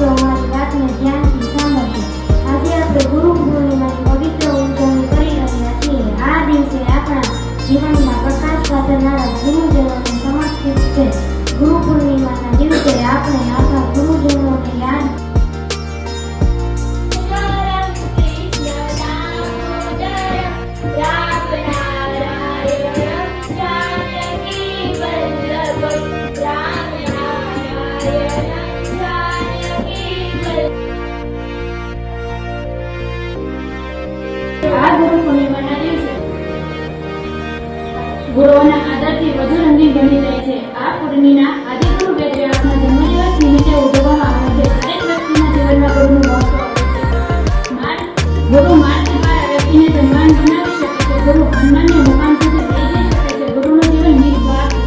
તો અમારી વાતને ધ્યાનથી સાંભળજો. આજે આપણે ગુરુ પૂર્ણિમાની પવિત્ર ઉજવણી કરી રહ્યા છીએ. આ દિવસે આપણા જીવનમાં પ્રકાશ વધારનારા ગુરુજનોને સમર્પિત છે. ગુરુ પૂર્ણિમાના દિવસે આપણે આપણા ગુરુજનોને યાદ આ ગુરુ પૂર્ણિમાના દિવસે ગુરુઓના આદરથી વધુ રંગીન બની જાય છે. આ પૂર્ણિમા આદિગુરુ વેદવ્યાસના જન્મદિવસ નિમિત્તે ઉજવવામાં આવે છે. દરેક વ્યક્તિના જીવનમાં ગુરુનું મહત્વ હોય છે. ગુરુ માર્ગ દ્વારા વ્યક્તિને ધનવાન બનાવી શકે છે. ગુરુ હનુમાનને મુકામ સુધી લઈ જઈ શકે છે. ગુરુનું જીવન નિર્વાહ છે.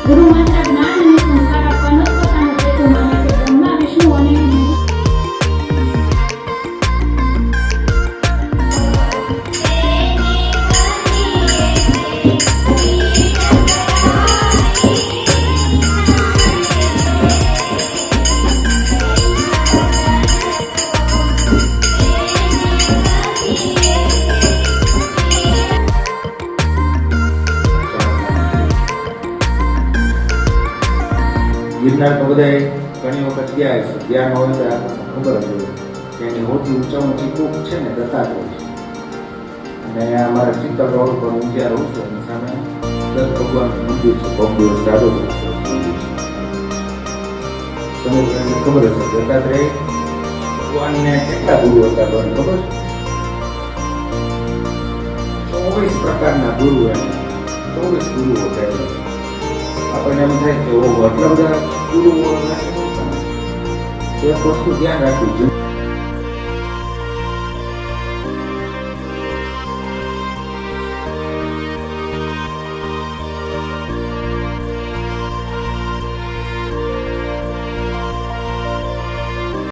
ગુરુ માત્ર જ્ઞાન અને સંસ્કાર આપવાનો જ પોતાનો હેતુ માને છે. બ્રહ્મા વિષ્ણુ અને ગિરનાર તો બધા ઘણી વખત ગયા છે. ગયા ન હોય તો આપણને ખબર જ હોય કે એની સૌથી ઊંચાનું ચીકું છે ને દત્તાત્રેય છે. અને અહીંયા અમારા ચિત્તર રોડ પર હું જ્યાં રહું છું એની સામે દત્ત ભગવાનનું મંદિર છે. ભવ્ય સારું મંદિર છે. સમગ્રને ખબર હશે દત્તાત્રેય ભગવાનને કેટલા ગુરુ હતા તમને ખબર છે? 24 પ્રકારના ગુરુ એમ 24 ગુરુઓ હતા. આપણને એમ થાય કે ઓ આટલા બધા ગુરુઓ એક વસ્તુ ધ્યાન રાખવું જોઈએ.